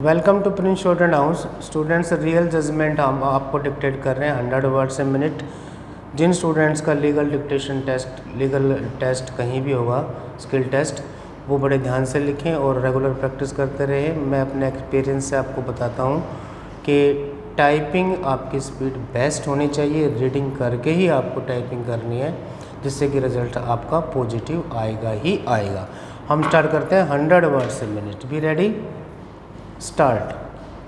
Welcome to Prince Student House. Students real judgement हम आपको dictate कर रहे हैं 100 वर्ड्स ए मिनट। जिन स्टूडेंट्स का लीगल टेस्ट कहीं भी होगा, स्किल टेस्ट, वो बड़े ध्यान से लिखें और रेगुलर प्रैक्टिस करते रहें। मैं अपने एक्सपीरियंस से आपको बताता हूँ कि टाइपिंग आपकी स्पीड बेस्ट होनी चाहिए। रीडिंग करके ही आपको टाइपिंग करनी है, जिससे कि रिजल्ट आपका पॉजिटिव आएगा ही आएगा। हम स्टार्ट करते हैं 100 words a minute. Be ready, start.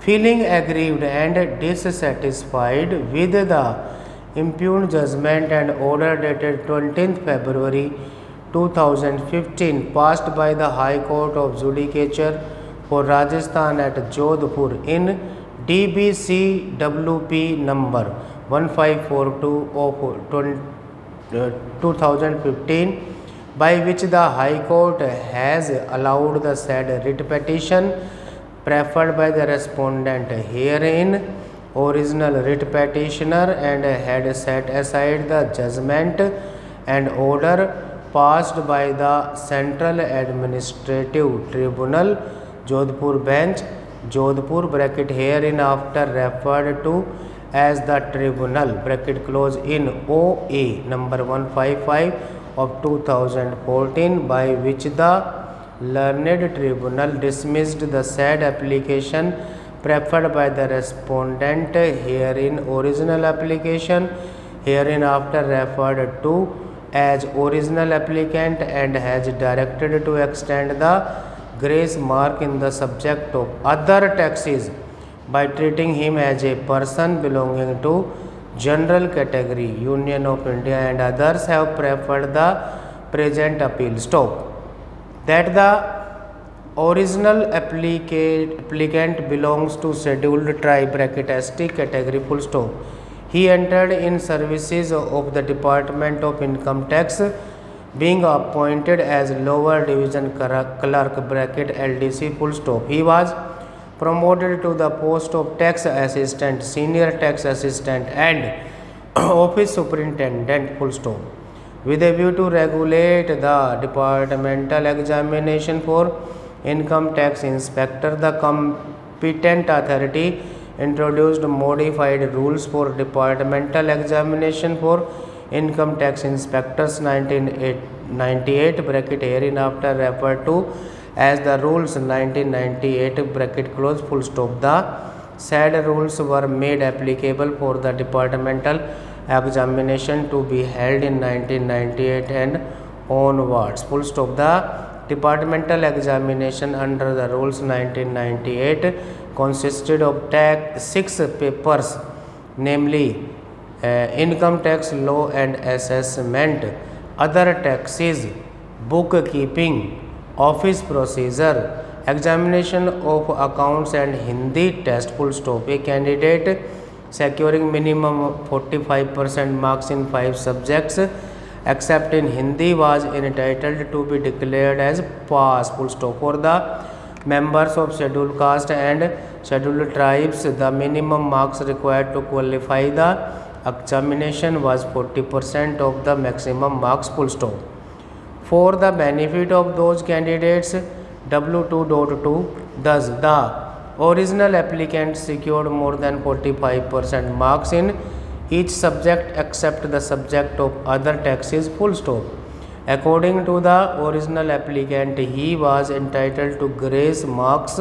Feeling aggrieved and dissatisfied with the impugned judgment and order dated 20th February 2015 passed by the High Court of Judicature for Rajasthan at Jodhpur in DBCWP number 1542 of 2015, by which the High Court has allowed the said writ petition preferred by the respondent herein, original writ petitioner, and had set aside the judgment and order passed by the Central Administrative Tribunal, Jodhpur bench, Jodhpur bracket herein after referred to as the tribunal bracket close in OA number 155 of 2014, by which the learned tribunal dismissed the said application preferred by the respondent herein, original application hereinafter referred to as original applicant, and has directed to extend the grace mark in the subject of other taxes by treating him as a person belonging to general category Union of India, and others have preferred the present appeal. Stop. That the original applicant belongs to scheduled tribe bracket ST category full stop. He entered in services of the Department of Income Tax, being appointed as lower division clerk bracket LDC full stop. He was promoted to the post of tax assistant, senior tax assistant, and office superintendent full stop, with a view to regulate the departmental examination for income tax inspector. The competent authority introduced modified rules for departmental examination for income tax inspectors 1998 bracket hereinafter referred to as the rules 1998 bracket close full stop. The said rules were made applicable for the departmental examination to be held in 1998 and onwards full stop. The departmental examination under the rules 1998 consisted of 6 papers, namely income tax law and assessment, other taxes, bookkeeping, office procedure, examination of accounts, and Hindi test full stop. A candidate securing minimum 45% marks in 5 subjects except in Hindi was entitled to be declared as pass full stop. For the members of scheduled caste and scheduled tribes, the minimum marks required to qualify the examination was 40% of the maximum marks full stop. For the benefit of those candidates W2.2, thus the original applicant secured more than 45% marks in each subject except the subject of other taxes full stop. According to the original applicant, he was entitled to grace marks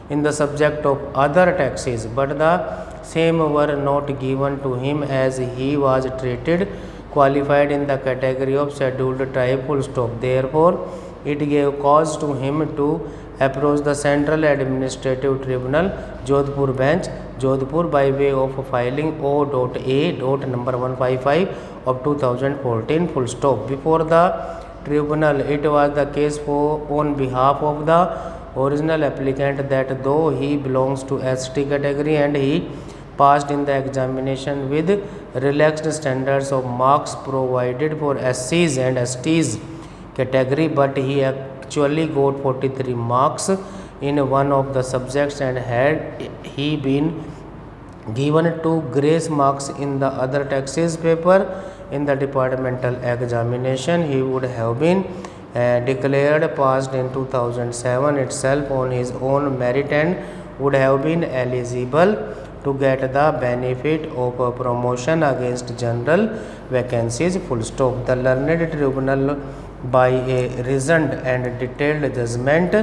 in the subject of other taxes, but the same were not given to him as he was treated qualified in the category of scheduled tribe full stop. Therefore, it gave cause to him to approach the Central Administrative Tribunal, Jodhpur bench, Jodhpur, by way of filing O.A. number 155 of 2014 full stop. Before the tribunal, it was the case on behalf of the original applicant that though he belongs to ST category and he passed in the examination with relaxed standards of marks provided for SCs and STs category, but he actually got 43 marks in one of the subjects, and had he been given 2 grace marks in the other taxes paper in the departmental examination, he would have been declared passed in 2007 itself on his own merit and would have been eligible to get the benefit of a promotion against general vacancies, full stop. The learned tribunal, by a reasoned and detailed judgment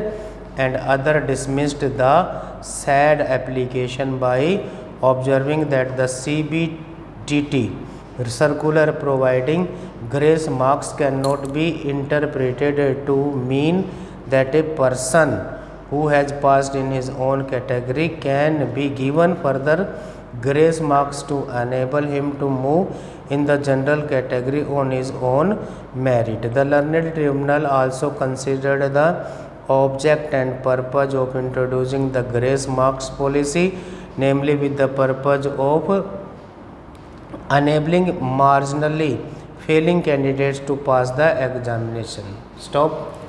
and other, dismissed the said application by observing that the CBTT circular providing grace marks cannot be interpreted to mean that a person who has passed in his own category can be given further grace marks to enable him to move in the general category on his own merit. The learned tribunal also considered the object and purpose of introducing the grace marks policy, namely with the purpose of enabling marginally failing candidates to pass the examination. Stop.